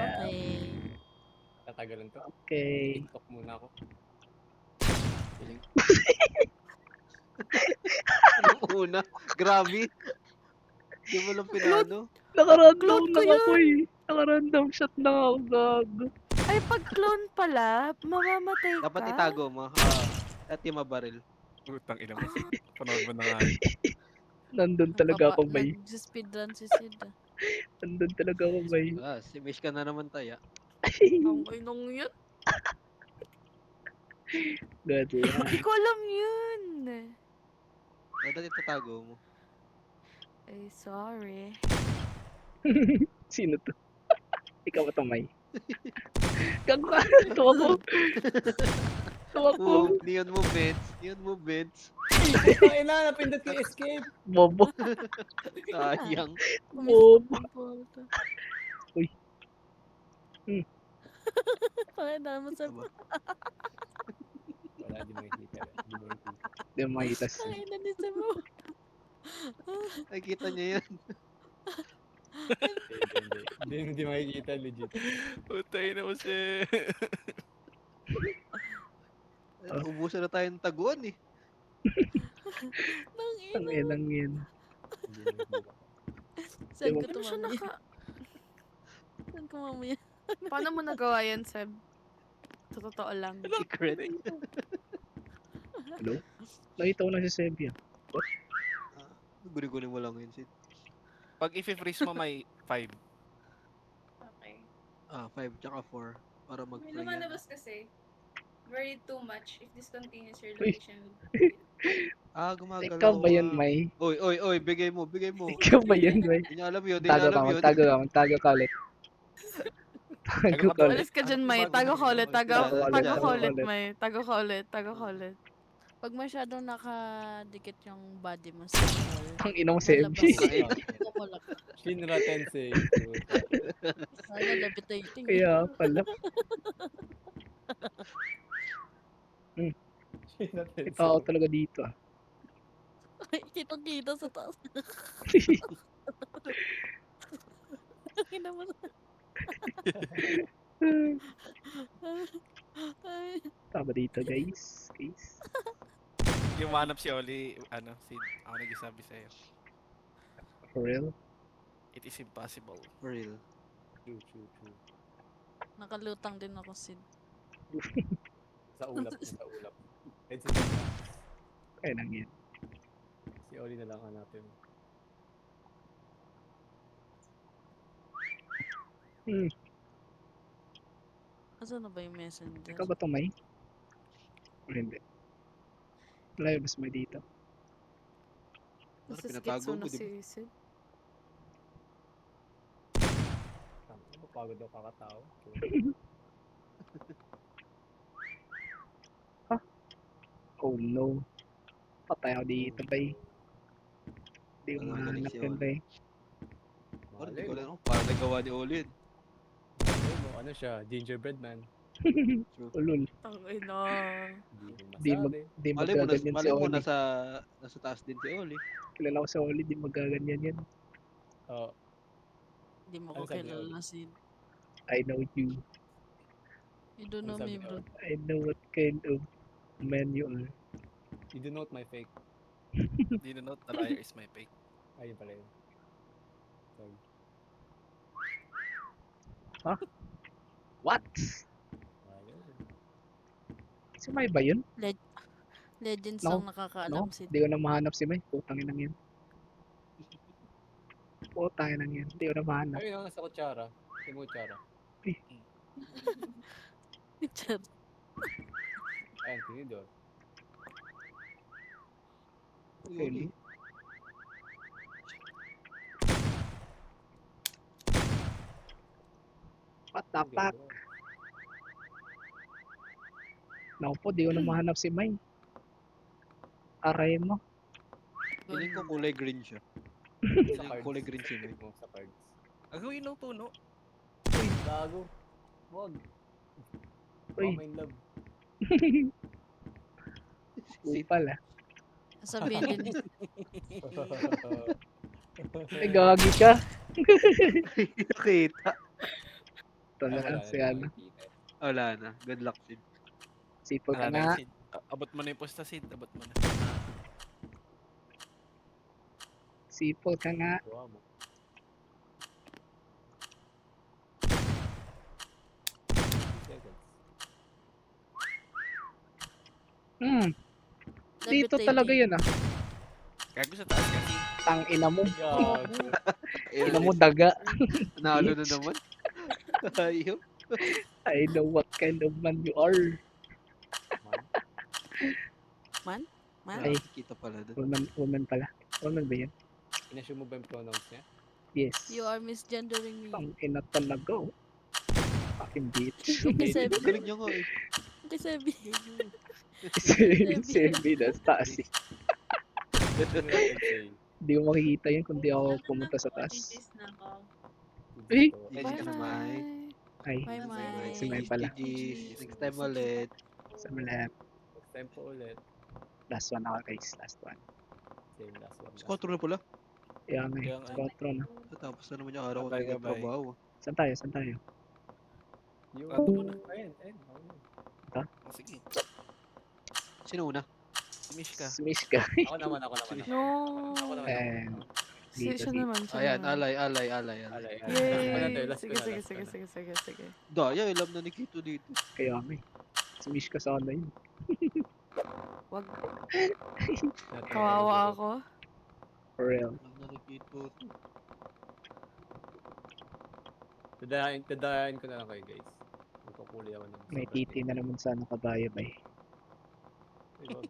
Okay. Tatagalan to. Okay. TikTok muna ako. Anong una? Grabe. Di mo lang pinano. Naka-random Clone ko lang ako yun. eh. Naka-random shot lang ako, gago. Ay, pag clone pala, mamamatay ka. Dapat itago mo. At yung mabaril. Putang ina mo. Panood mo na nga. Nandun talaga ako, bay. Nag-speedrun si Sid. Nandun talaga ako, bay. Si Mish ka na naman tayo. Ang inong yun. Gago yan. Hindi ko alam yun. Dati tatago mo. Ay, sorry. Sino to? Ikaw ba to, May? Gago ka. Tuwa ko. Tuwa ko. Neon movements. Neon movements. Putang ina, napindot ko yung escape. Bobo. Sayang. Bobo. Uy. Pakita naman sa... Aba. Wala, di makikita. Di makikita. Di mo makita si. Pakita ni sa mo. Nakikita niya yan. Hindi makikita, legit. Putay na mo siya. Ubusan na tayo ng taguan eh. Nang Ang ina. ilang yan. Hindi makikita. Saan Di ko mo- to mamaya? Saan ko mamaya? Paano mo nagawa yan, Seb? Sa totoo lang. Secret. Hello? Nakita ko na si Sebia. Guli-guli mo lang yun, Sid. Pag i-freeze mo may 5. Okay. 5 tsaka 4. Para May mag-free lumalabas kasi. Very too much if this continues your Uy. location. Gumagalaw. Ikaw ba yan, May? Oy, bigay mo. Ikaw ba yan, May? Di niya alam yun, Magtago ka ulit. Tago ka ulit. Alis ka dyan, May. Tago ka ulit. Tago ka ulit, May. Tago ka ulit. Pag masyadong nakadikit yung body mo sa wall, Ang inong lalabas Sebia. yung kukulak. Shinra Tensei. Sana levitating. Kaya pala. Shinra Tensei. Kita ako talaga dito ah. Ay, kitang-kita sa taas. Ay, naman. Ay, Tama dito, guys. Yung manap si Oli, Sid, ako nagsasabi sa'yo. For real? It is impossible. For real. True. nakalutang din ako, Sid. Sa ulap. Headset. Kaya nang yan. Si Oli na lang hanapin. Asan na ba yung messenger? Ikaw ba to, May? O hindi? Malayo ba si May dito? Ano, Nasa pinatago sketso mo, na di ba? si Sid. Pagod daw kakatao. Oh no. Patay ako dito, bay. Hindi ko Ano, mahanap galing si yan, Oli. bay. Parang di ko alam kung paano nagawa ni Oli yun. Ano siya? Gingerbread man. True. Ulul. Tangay na. Hindi mo masabi. Di Mali mo, magaganyan si mali mo Oli. nasa taas din si Oli. Kilala ko si Oli, di magaganyan yan. Oh, Hindi mo Ano ko sabi ni kilala, Sid. I know you. You don't Ano know sabi me, ni bro. Oli? I know what kind of man you are. You do note my fake. Di na note, the liar is my fake. Ayun pala yun. Sorry. What? Ayun. Si May ba yun? Legends No, lang nakakaalam, No? Sid. Di ko na mahanap si May. Putangin lang yan. Putangin lang yan. Di ko na mahanap. Ayun, nasa kutsara. Yung kutsara. Char. Ayun, tinidor. Si Oli. What the fuck? Naku po, di ko na mahanap si May. Aray mo. Feeling ko kulay green siya. Sa Feeling ko cards. kulay green siya. eh. Sa cards. Agawin ng puno. Uy, gago. Wag. Uy. Mama in love. Upal ah. Sabihin din ni Ay, gagi ka. Nakita. Ito na lang si ano. Wala na. Good luck, Sid. Sipol ka Wala na yun, na. Sid. Abot mo na yung posta, Sid. Abot mo na. Sipol ka nga. Hmm, dito talaga yun ah. Gago sa taas kasi. Tang ina mo. Ayun, Ina mo Sid. daga. Nalo na Bitch. naman. Ayun. I know what kind of man you are. Man? Ay, Kita pala doon. woman pala. Woman ba yun? Inassume mo ba yung pronouns niya? Yes. You are misgendering me. Tang ina talaga oh. Fucking bitch. Kasi Galing niya nga eh. kasi Semi na taas eh. Ano natin say? Hindi mo makikita yun kung di ako pumunta sa taas. Sige, Eh? to. GG Bye ka na, Mike. bye. Ay, Bye, Mike. si May pala. GG. Next time ulit. Sa malap. Next time po ulit. Last one ako guys. Last one. Same last one. Squad na pala. Kaya nga Kaya eh. nga eh. Squatro na. Tapos na naman yung araw ko Gabay, sa gabay. trabaho. Saan tayo? Saan tayo? Yung... Ato muna. Ayun, ayun. Okay. Oh, sige. Sino una? Si Mishka. Smish ka. Ako naman, ako naman. No. Ako naman. And dito, Siya dito. naman, siya Ayan, naman. alay. Alay, alay. Yay! Last ko Sige, na, sige, last ko sige, na. sige, sige, sige, sige. Daya, alam na ni Kito dito. Kaya nga eh. Smish ka sana yun. Wag. Natin, Kawawa ako. For real. Alam na ni Kito. Dadayan ko na lang kayo guys. Magpupuli ako ng May sobrang titi na naman sana kabayo ba eh. Diba?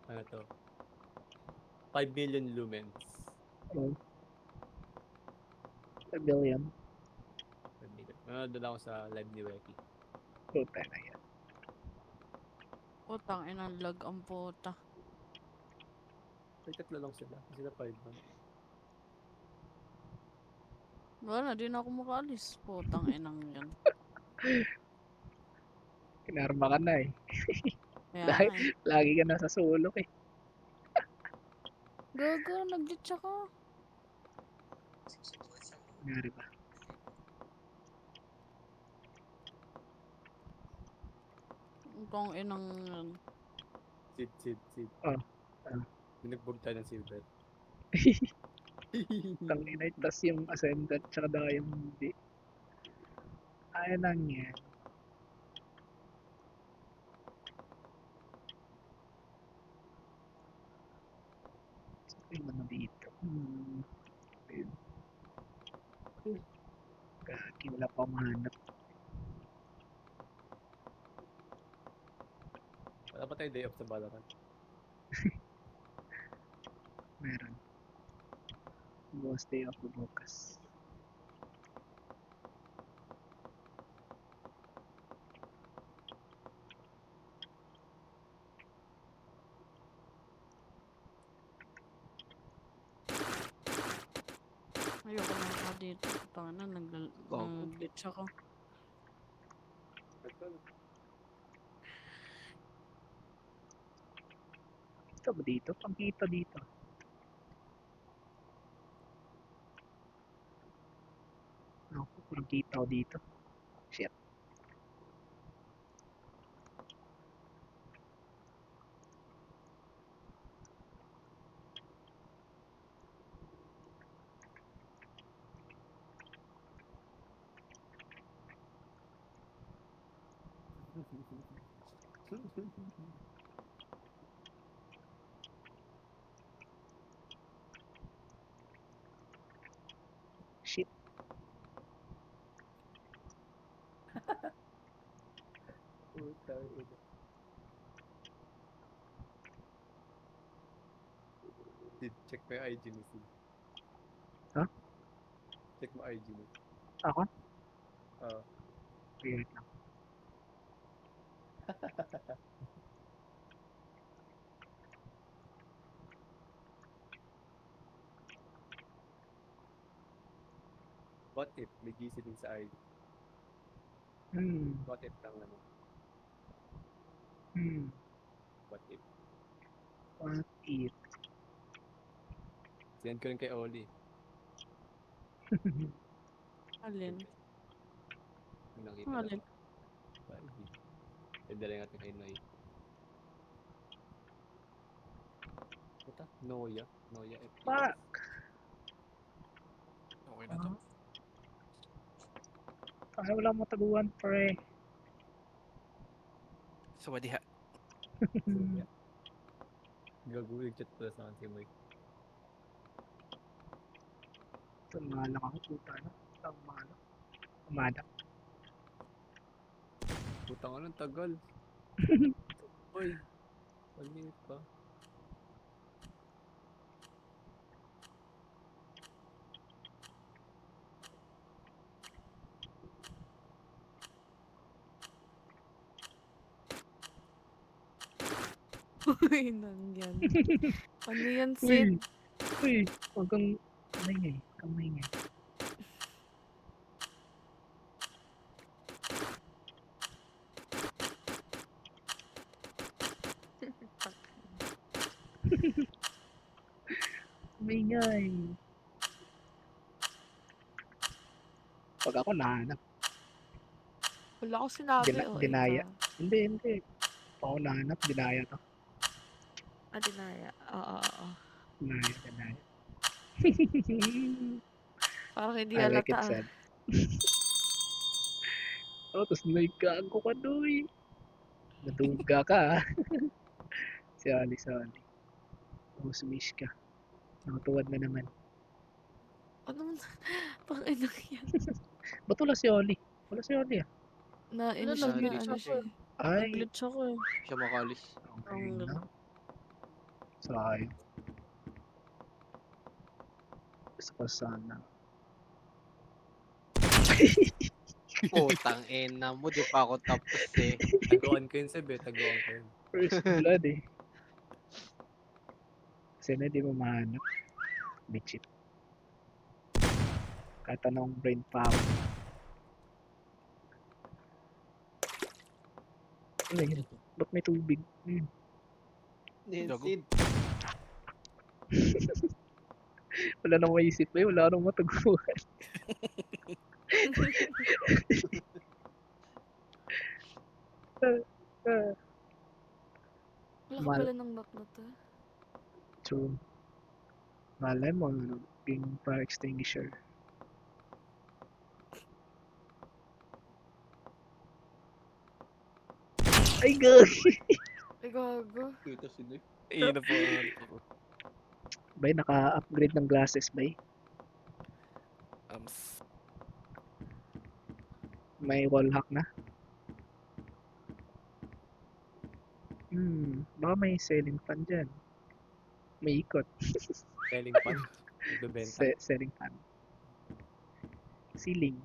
Ano to? 5 million lumens. Oh. A billion. 5 million. Manonood lang ako sa live ni Weki. Puta na yan. Putang inang lag ang puta. Ay, tatlo lang sila. Sila 5 man. Wala, di na ako makaalis. Putang inang yan. Kinarma ka na eh. Kaya Dahil nga eh. lagi ka nasa sulok eh. Gago, nag-glitch ako. Nangyari ba? Itong inang yan. Sid. Ah, Binugbog tayo ng silver. Tangina, tas yung ascendant tsaka daw yung hindi. Ayaw lang yan. Saan yung ano dito? Ayun. Gagi, wala pa mahanap. Wala pa tayo day off sa Valorant. Meron. Bukas day ako bukas. Ayoko na ako dito. Putang ina, nag-glitch ako. Kita ba dito? Pagkita dito. Ako, parang kita ko dito. Shit. Shit. Sid, check mo yung IG mo, Sid. Huh? Check mo IG mo. Ako? Oo. Wait lang. What if may GC din sa IG? What if lang naman? Hmm. What if? What Eat. Send ko rin kay Oli. Alin? Yung nakita Alin? lang. Bali. Pwede rin natin kay Noy. Puta, Noya. Noya FPS. Fuck! Okay na to. Ay, wala mataguan, pre. Sawadiha. Yeah. Gagulig chat pala sa akin si Mike. Tumalak ako, puta na. Tumalak. Tumalak. Puta nga lang, tagal. Uy. 1 minute pa. Uy, nangyan. Ano yan, Uy! Sid? Uy! Huwag kang maingay. Huwag kang maingay. Maingay. Pag ako nahanap. Wala ko sinabi. Dinaya. Ikaw. Hindi. Pag ako nahanap, dinaya to. Dinaya. Oo. Dinaya. Parang hindi I like halata it said. Oh, tapos nagkago ka doy. Natuga ka ah. Sali. Oh, sumish ka. Nakatuwad na naman. Ano? Pang inang yan. Ba't wala si Oli? Wala si Oli ah. Na-initial nag- na ano siya. Ay, Nag-glitch ako eh. Siya makalis. okay Ang na. Sayang. Gusto ko sana. Putang ina mo, di pa ako tapos eh. Taguan ko yun, Seb eh. Taguan ko yun. First blood eh. Kasi na di mo mahanap. Bitchit. Kahit anong brain power. Ano yun? Ba't may tubig? Gago. Sid. Wala nang maisip eh. Wala nang mataguan. Wala ka Mal- pala ng knock na to. True. Malay mo, ano, yung fire extinguisher. Ay, God! Ay, gago. Kita si Noy. Iyon na po. Bay, naka-upgrade ng glasses, bay. Um, May wall hack na. Baka may ceiling fan dyan. May ikot. Selling pan. Nagbebenta. Ceiling fan. Ceiling.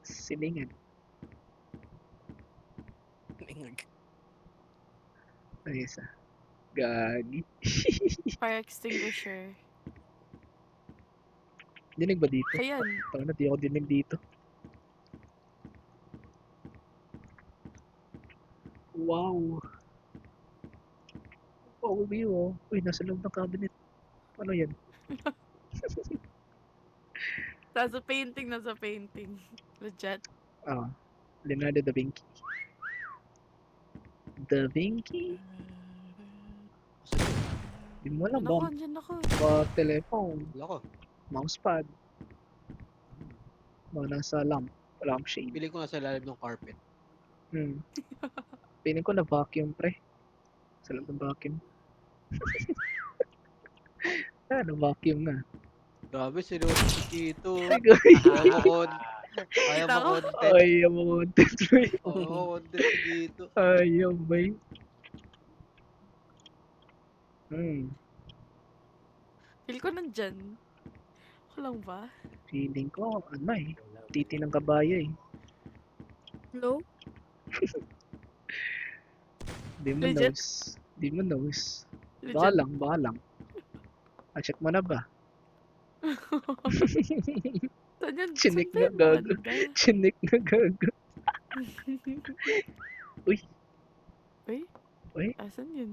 Silingan. ingag. Ay, isa. Gagi. Fire extinguisher. Dinig ba dito? Ayan. Tawag na, di ako dinig dito. Wow. Oh, view oh. Uy, nasa loob ng cabinet. Ano yan? Nasa painting. Legit. Ah, Leonardo da Vinci. Da Vinci? Di mo alam Naku, ba? andyan ako. Ba, telephone, Wala ko. mousepad. Mga nasa lampshade. Pili ko nga sa lalim ng carpet. Piling ko na vacuum pre. Sa loob ng vacuum. Na vacuum na. Grabe, seryoso si Tito. Ay, gagi. Ayaw Kita mo ko. content. Ayaw mo content pre. Oo, content si Tito. Ayaw ba Feel ko nandyan. Ako lang ba? Feeling ko, ano eh. Titi ng kabayo eh. Hello? Di mo Legit? knows. Di mo knows. Legit. Baka lang. Check mo na ba? Saan yan? Chinik Saan na ba yan gago. banda? Chinik na gago. Uy. Uy? Asan yun?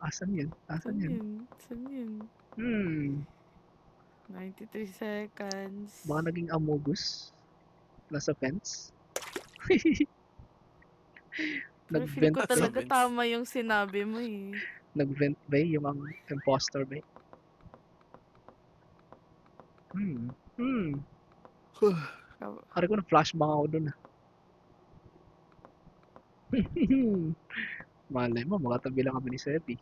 Asan yun? Asan Asan yun? yun? Asan yun? 93 seconds. Baka naging amogus. Nasa fence. Pero feel Nag-vent ko ba? talaga Vince. tama yung sinabi mo eh. Nag-vent ba yung ang imposter ba? Pare ko na-flashbang ako dun ah. Malay mo, makatabi lang kami ni Sepi.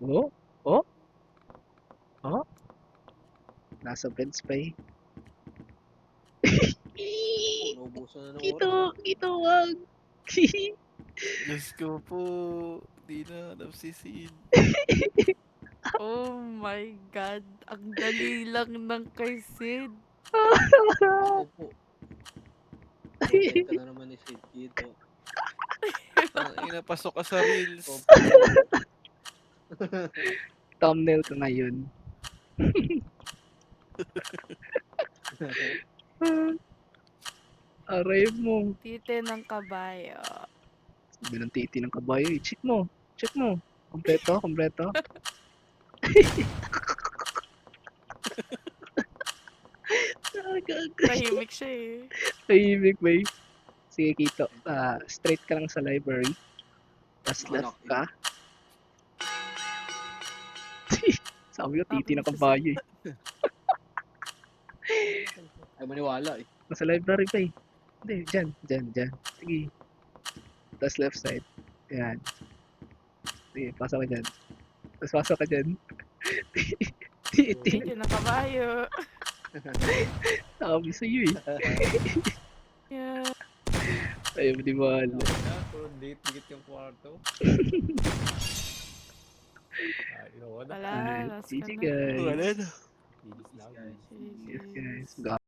Oh? Oh? Oh? Nasa vents pa eh. Naubusan na ng Kito! oras. Kito! Wag! Diyos ko po. Di na alam si Sid. Oh my God. Ang dali lang ng kay Sid. Ako po. Content ka na naman ni Sid dito. Ina, pasok ka sa reels. Opo. Thumbnail ka ngayon. Aray mo. Tite ng kabayo. Sabi ng titi ng kabayo eh. Check mo. Check mo. Kompleto, kompleto. Tahimik siya eh. Tahimik ba eh. Sige, Kito. Straight ka lang sa library. Tapos left ka. Sabi ko, titi ng kabayo eh. Ay maniwala eh. Nasa library pa eh. Hindi, dyan. Sige. Tapos left side. Yan. Sige, pasok ka dyan. Tapos pasok ka dyan. Titi. Tite ng kabayo. Sabi sa'yo eh. Yeah. Ayaw di ba? Puro date yung kwarto. Wala, last ka GG na. guys. Wala na. Inis lang. GG. Yes guys.